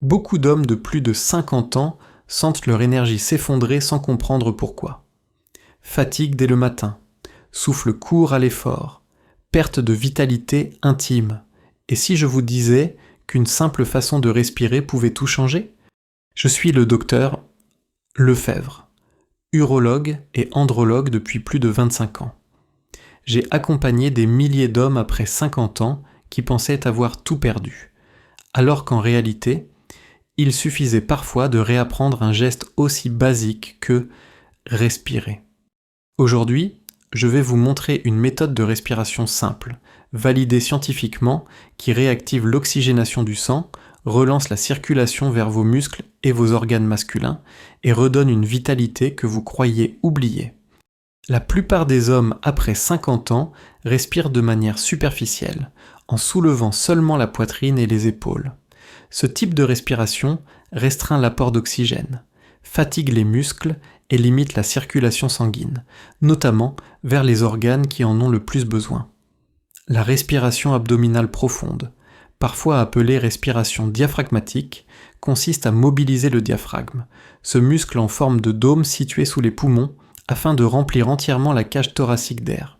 Beaucoup d'hommes de plus de 50 ans sentent leur énergie s'effondrer sans comprendre pourquoi. Fatigue dès le matin, souffle court à l'effort, perte de vitalité intime. Et si je vous disais qu'une simple façon de respirer pouvait tout changer ? Je suis le docteur Lefebvre, urologue et andrologue depuis plus de 25 ans. J'ai accompagné des milliers d'hommes après 50 ans qui pensaient avoir tout perdu, alors qu'en réalité, il suffisait parfois de réapprendre un geste aussi basique que respirer. Aujourd'hui, je vais vous montrer une méthode de respiration simple, validée scientifiquement, qui réactive l'oxygénation du sang, relance la circulation vers vos muscles et vos organes masculins et redonne une vitalité que vous croyiez oubliée. La plupart des hommes après 50 ans respirent de manière superficielle, en soulevant seulement la poitrine et les épaules. Ce type de respiration restreint l'apport d'oxygène, fatigue les muscles et limite la circulation sanguine, notamment vers les organes qui en ont le plus besoin. La respiration abdominale profonde, parfois appelée respiration diaphragmatique, consiste à mobiliser le diaphragme, ce muscle en forme de dôme situé sous les poumons, afin de remplir entièrement la cage thoracique d'air.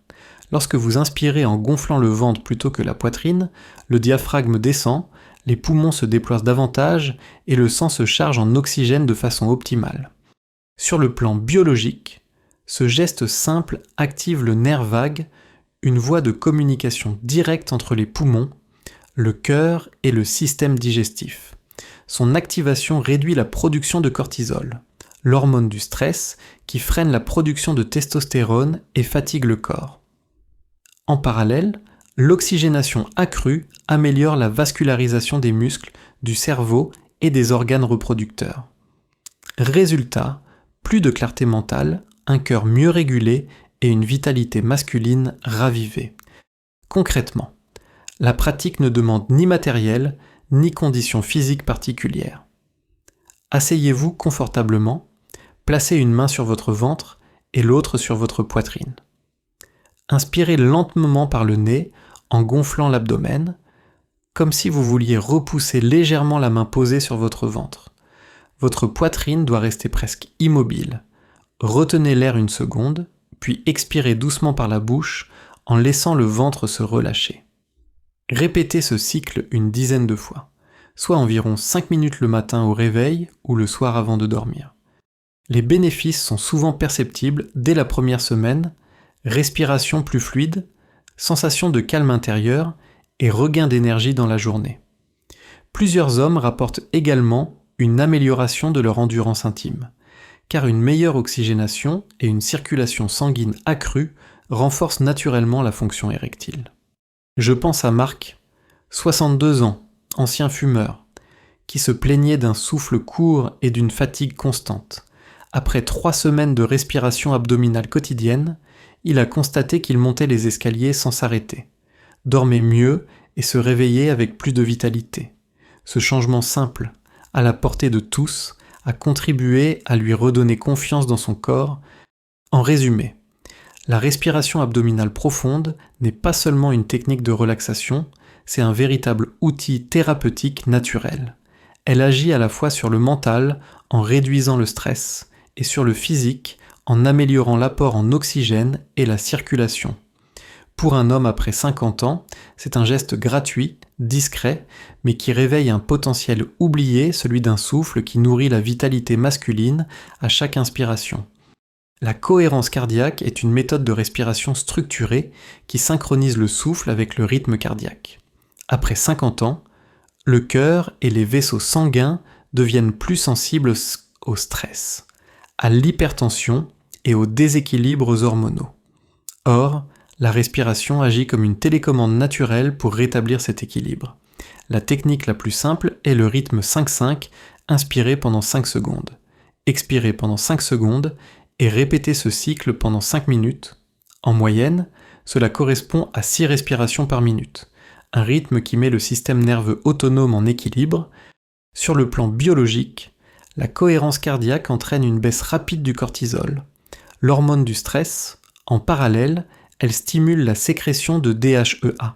Lorsque vous inspirez en gonflant le ventre plutôt que la poitrine, le diaphragme descend, les poumons se déploient davantage et le sang se charge en oxygène de façon optimale. Sur le plan biologique, ce geste simple active le nerf vague, une voie de communication directe entre les poumons, le cœur et le système digestif. Son activation réduit la production de cortisol, l'hormone du stress qui freine la production de testostérone et fatigue le corps. En parallèle, l'oxygénation accrue améliore la vascularisation des muscles, du cerveau et des organes reproducteurs. Résultat, plus de clarté mentale, un cœur mieux régulé et une vitalité masculine ravivée. Concrètement, la pratique ne demande ni matériel, ni conditions physiques particulières. Asseyez-vous confortablement, placez une main sur votre ventre et l'autre sur votre poitrine. Inspirez lentement par le nez en gonflant l'abdomen, comme si vous vouliez repousser légèrement la main posée sur votre ventre. Votre poitrine doit rester presque immobile. Retenez l'air une seconde, puis expirez doucement par la bouche en laissant le ventre se relâcher. Répétez ce cycle une dizaine de fois, soit environ 5 minutes le matin au réveil ou le soir avant de dormir. Les bénéfices sont souvent perceptibles dès la première semaine, respiration plus fluide, sensation de calme intérieur et regain d'énergie dans la journée. Plusieurs hommes rapportent également une amélioration de leur endurance intime, car une meilleure oxygénation et une circulation sanguine accrue renforcent naturellement la fonction érectile. Je pense à Marc, 62 ans, ancien fumeur, qui se plaignait d'un souffle court et d'une fatigue constante. Après 3 semaines de respiration abdominale quotidienne, il a constaté qu'il montait les escaliers sans s'arrêter, dormait mieux et se réveillait avec plus de vitalité. Ce changement simple, à la portée de tous, a contribué à lui redonner confiance dans son corps. En résumé, la respiration abdominale profonde n'est pas seulement une technique de relaxation, c'est un véritable outil thérapeutique naturel. Elle agit à la fois sur le mental en réduisant le stress et sur le physique en améliorant l'apport en oxygène et la circulation. Pour un homme après 50 ans, c'est un geste gratuit, discret, mais qui réveille un potentiel oublié, celui d'un souffle qui nourrit la vitalité masculine à chaque inspiration. La cohérence cardiaque est une méthode de respiration structurée qui synchronise le souffle avec le rythme cardiaque. Après 50 ans, le cœur et les vaisseaux sanguins deviennent plus sensibles au stress, à l'hypertension et aux déséquilibres hormonaux. Or, la respiration agit comme une télécommande naturelle pour rétablir cet équilibre. La technique la plus simple est le rythme 5-5, inspirez pendant 5 secondes, expirez pendant 5 secondes et répétez ce cycle pendant 5 minutes. En moyenne, cela correspond à 6 respirations par minute, un rythme qui met le système nerveux autonome en équilibre. Sur le plan biologique, la cohérence cardiaque entraîne une baisse rapide du cortisol, l'hormone du stress. En parallèle, elle stimule la sécrétion de DHEA,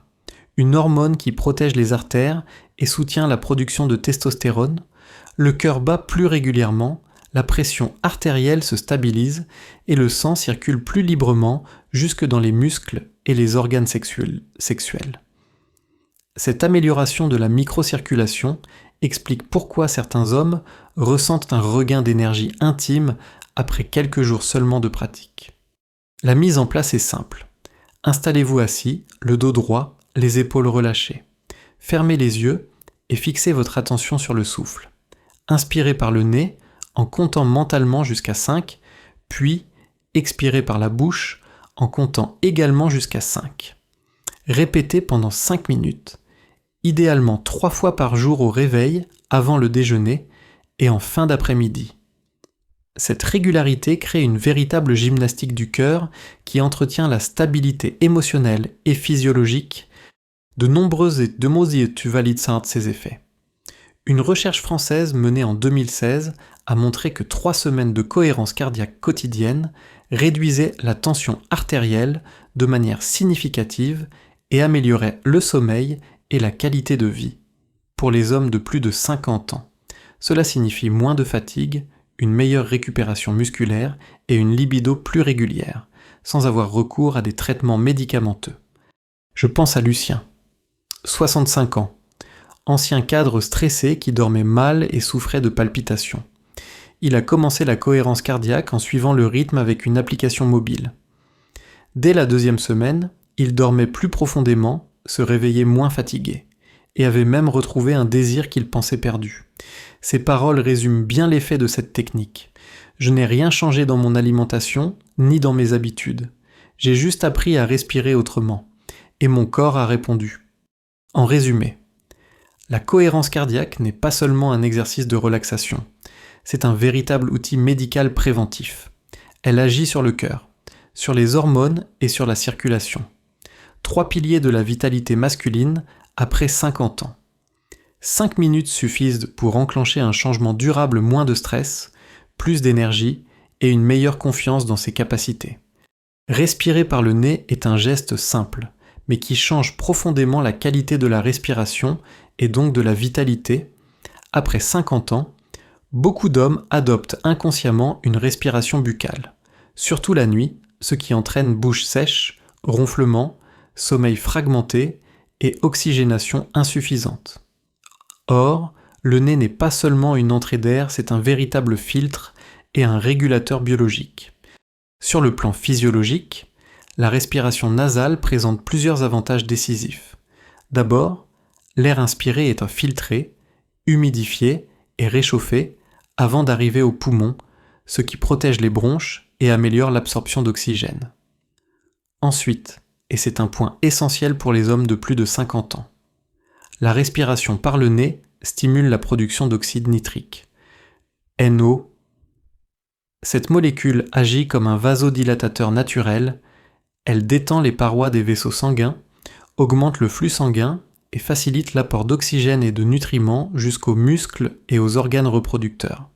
une hormone qui protège les artères et soutient la production de testostérone, le cœur bat plus régulièrement, la pression artérielle se stabilise et le sang circule plus librement jusque dans les muscles et les organes sexuels. Cette amélioration de la microcirculation explique pourquoi certains hommes ressentent un regain d'énergie intime après quelques jours seulement de pratique. La mise en place est simple. Installez-vous assis, le dos droit, les épaules relâchées. Fermez les yeux et fixez votre attention sur le souffle. Inspirez par le nez en comptant mentalement jusqu'à 5, puis expirez par la bouche en comptant également jusqu'à 5. Répétez pendant 5 minutes, idéalement 3 fois par jour au réveil, avant le déjeuner et en fin d'après-midi. Cette régularité crée une véritable gymnastique du cœur qui entretient la stabilité émotionnelle et physiologique. De nombreuses études valident ces effets. Une recherche française menée en 2016 a montré que 3 semaines de cohérence cardiaque quotidienne réduisaient la tension artérielle de manière significative et amélioraient le sommeil et la qualité de vie. Pour les hommes de plus de 50 ans, cela signifie moins de fatigue, une meilleure récupération musculaire et une libido plus régulière, sans avoir recours à des traitements médicamenteux. Je pense à Lucien, 65 ans, ancien cadre stressé qui dormait mal et souffrait de palpitations. Il a commencé la cohérence cardiaque en suivant le rythme avec une application mobile. Dès la 2e semaine, il dormait plus profondément, se réveillait moins fatigué, et avait même retrouvé un désir qu'il pensait perdu. Ces paroles résument bien l'effet de cette technique. Je n'ai rien changé dans mon alimentation, ni dans mes habitudes. J'ai juste appris à respirer autrement, et mon corps a répondu. En résumé, la cohérence cardiaque n'est pas seulement un exercice de relaxation, c'est un véritable outil médical préventif. Elle agit sur le cœur, sur les hormones et sur la circulation. 3 piliers de la vitalité masculine après 50 ans. 5 minutes suffisent pour enclencher un changement durable, moins de stress, plus d'énergie et une meilleure confiance dans ses capacités. Respirer par le nez est un geste simple, mais qui change profondément la qualité de la respiration et donc de la vitalité. Après 50 ans, beaucoup d'hommes adoptent inconsciemment une respiration buccale, surtout la nuit, ce qui entraîne bouche sèche, ronflement, sommeil fragmenté et oxygénation insuffisante. Or, le nez n'est pas seulement une entrée d'air, c'est un véritable filtre et un régulateur biologique. Sur le plan physiologique, la respiration nasale présente plusieurs avantages décisifs. D'abord, l'air inspiré est filtré, humidifié et réchauffé avant d'arriver aux poumons, ce qui protège les bronches et améliore l'absorption d'oxygène. Ensuite, et c'est un point essentiel pour les hommes de plus de 50 ans, la respiration par le nez stimule la production d'oxyde nitrique, NO. Cette molécule agit comme un vasodilatateur naturel, elle détend les parois des vaisseaux sanguins, augmente le flux sanguin et facilite l'apport d'oxygène et de nutriments jusqu'aux muscles et aux organes reproducteurs.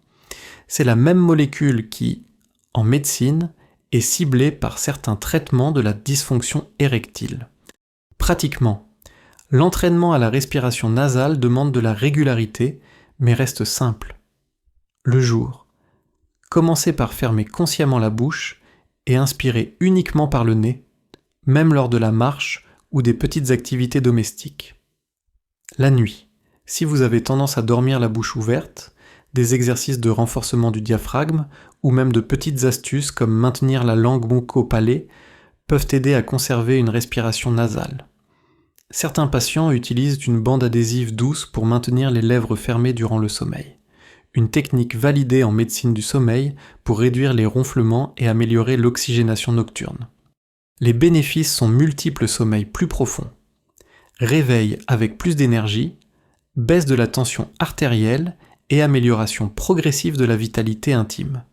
C'est la même molécule qui, en médecine, est ciblée par certains traitements de la dysfonction érectile. Pratiquement, l'entraînement à la respiration nasale demande de la régularité, mais reste simple. Le jour, commencez par fermer consciemment la bouche et inspirer uniquement par le nez, même lors de la marche ou des petites activités domestiques. La nuit, si vous avez tendance à dormir la bouche ouverte, des exercices de renforcement du diaphragme ou même de petites astuces comme maintenir la langue bucco-palais peuvent aider à conserver une respiration nasale. Certains patients utilisent une bande adhésive douce pour maintenir les lèvres fermées durant le sommeil, une technique validée en médecine du sommeil pour réduire les ronflements et améliorer l'oxygénation nocturne. Les bénéfices sont multiples: sommeil plus profond, réveil avec plus d'énergie, baisse de la tension artérielle et amélioration progressive de la vitalité intime.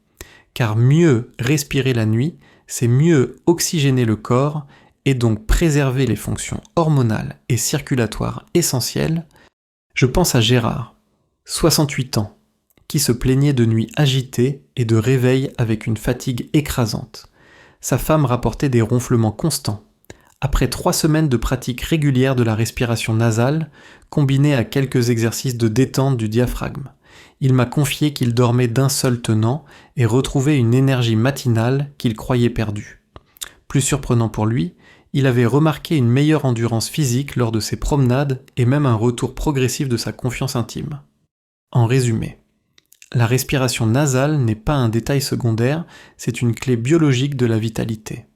Car mieux respirer la nuit, c'est mieux oxygéner le corps et donc préserver les fonctions hormonales et circulatoires essentielles. Je pense à Gérard, 68 ans, qui se plaignait de nuits agitées et de réveils avec une fatigue écrasante. Sa femme rapportait des ronflements constants. Après 3 semaines de pratique régulière de la respiration nasale, combinée à quelques exercices de détente du diaphragme, Il m'a confié qu'il dormait d'un seul tenant et retrouvait une énergie matinale qu'il croyait perdue. Plus surprenant pour lui, il avait remarqué une meilleure endurance physique lors de ses promenades et même un retour progressif de sa confiance intime. En résumé, la respiration nasale n'est pas un détail secondaire, c'est une clé biologique de la vitalité.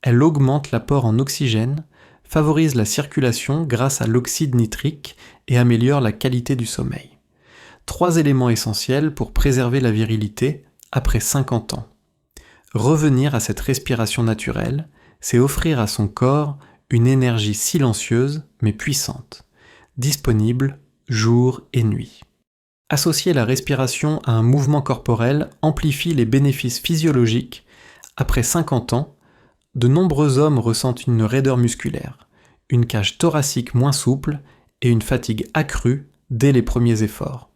Elle augmente l'apport en oxygène, favorise la circulation grâce à l'oxyde nitrique et améliore la qualité du sommeil. 3 éléments essentiels pour préserver la virilité après 50 ans. Revenir à cette respiration naturelle, c'est offrir à son corps une énergie silencieuse mais puissante, disponible jour et nuit. Associer la respiration à un mouvement corporel amplifie les bénéfices physiologiques. Après 50 ans, de nombreux hommes ressentent une raideur musculaire, une cage thoracique moins souple et une fatigue accrue dès les premiers efforts.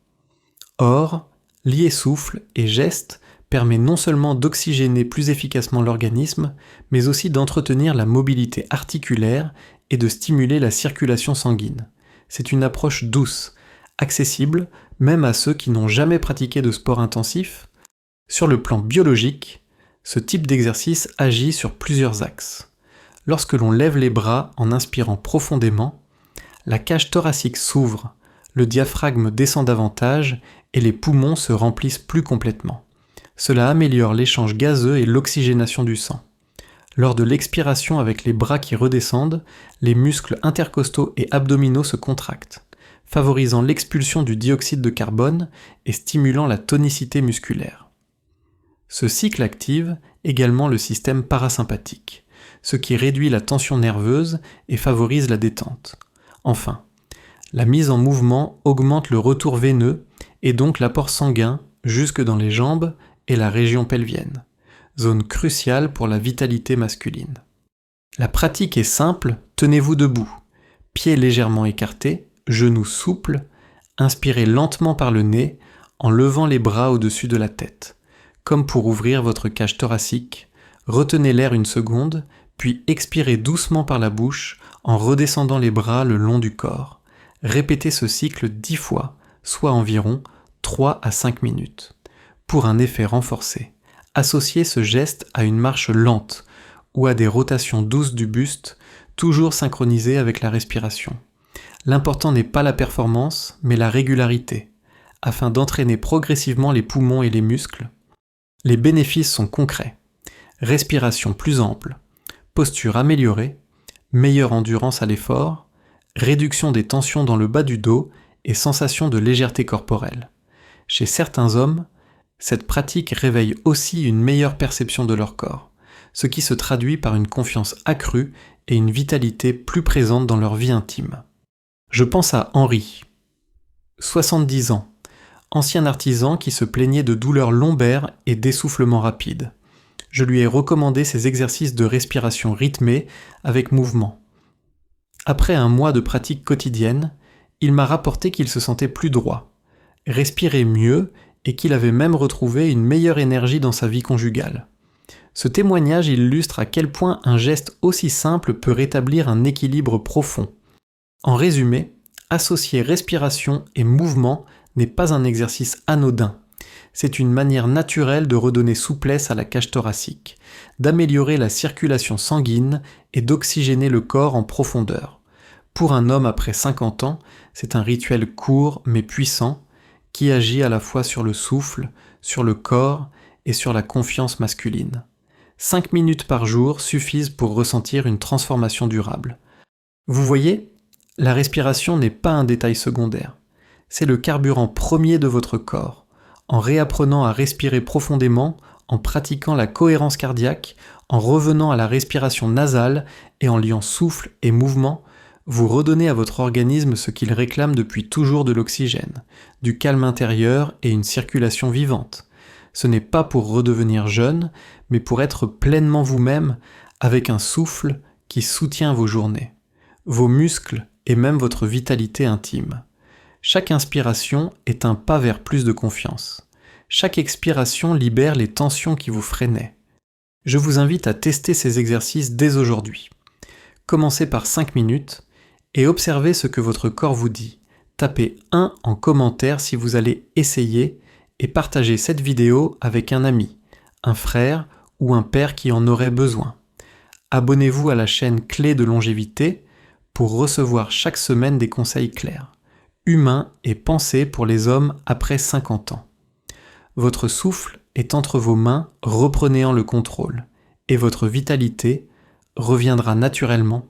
Or, lier souffle et geste permet non seulement d'oxygéner plus efficacement l'organisme, mais aussi d'entretenir la mobilité articulaire et de stimuler la circulation sanguine. C'est une approche douce, accessible même à ceux qui n'ont jamais pratiqué de sport intensif. Sur le plan biologique, ce type d'exercice agit sur plusieurs axes. Lorsque l'on lève les bras en inspirant profondément, la cage thoracique s'ouvre, le diaphragme descend davantage et les poumons se remplissent plus complètement. Cela améliore l'échange gazeux et l'oxygénation du sang. Lors de l'expiration avec les bras qui redescendent, les muscles intercostaux et abdominaux se contractent, favorisant l'expulsion du dioxyde de carbone et stimulant la tonicité musculaire. Ce cycle active également le système parasympathique, ce qui réduit la tension nerveuse et favorise la détente. Enfin, la mise en mouvement augmente le retour veineux et donc l'apport sanguin jusque dans les jambes et la région pelvienne, zone cruciale pour la vitalité masculine. La pratique est simple, tenez-vous debout, pieds légèrement écartés, genoux souples, inspirez lentement par le nez en levant les bras au-dessus de la tête, comme pour ouvrir votre cage thoracique, retenez l'air une seconde, puis expirez doucement par la bouche en redescendant les bras le long du corps. Répétez ce cycle 10 fois, soit environ 3 à 5 minutes. Pour un effet renforcé, associez ce geste à une marche lente ou à des rotations douces du buste, toujours synchronisées avec la respiration. L'important n'est pas la performance, mais la régularité, afin d'entraîner progressivement les poumons et les muscles. Les bénéfices sont concrets. Respiration plus ample, posture améliorée, meilleure endurance à l'effort, réduction des tensions dans le bas du dos et sensation de légèreté corporelle. Chez certains hommes, cette pratique réveille aussi une meilleure perception de leur corps, ce qui se traduit par une confiance accrue et une vitalité plus présente dans leur vie intime. Je pense à Henri, 70 ans, ancien artisan qui se plaignait de douleurs lombaires et d'essoufflement rapide. Je lui ai recommandé ces exercices de respiration rythmée avec mouvement. Après un mois de pratique quotidienne, il m'a rapporté qu'il se sentait plus droit, respirait mieux et qu'il avait même retrouvé une meilleure énergie dans sa vie conjugale. Ce témoignage illustre à quel point un geste aussi simple peut rétablir un équilibre profond. En résumé, associer respiration et mouvement n'est pas un exercice anodin. C'est une manière naturelle de redonner souplesse à la cage thoracique, d'améliorer la circulation sanguine et d'oxygéner le corps en profondeur. Pour un homme après 50 ans, c'est un rituel court mais puissant qui agit à la fois sur le souffle, sur le corps et sur la confiance masculine. 5 minutes par jour suffisent pour ressentir une transformation durable. Vous voyez, la respiration n'est pas un détail secondaire. C'est le carburant premier de votre corps. En réapprenant à respirer profondément, en pratiquant la cohérence cardiaque, en revenant à la respiration nasale et en liant souffle et mouvement, vous redonnez à votre organisme ce qu'il réclame depuis toujours de l'oxygène, du calme intérieur et une circulation vivante. Ce n'est pas pour redevenir jeune, mais pour être pleinement vous-même avec un souffle qui soutient vos journées, vos muscles et même votre vitalité intime. Chaque inspiration est un pas vers plus de confiance. Chaque expiration libère les tensions qui vous freinaient. Je vous invite à tester ces exercices dès aujourd'hui. Commencez par 5 minutes et observez ce que votre corps vous dit. tapez 1 en commentaire si vous allez essayer et partagez cette vidéo avec un ami, un frère ou un père qui en aurait besoin. Abonnez-vous à la chaîne Clé de longévité pour recevoir chaque semaine des conseils clairs, humains et pensés pour les hommes après 50 ans. Votre souffle est entre vos mains, reprenez-en le contrôle, et votre vitalité reviendra naturellement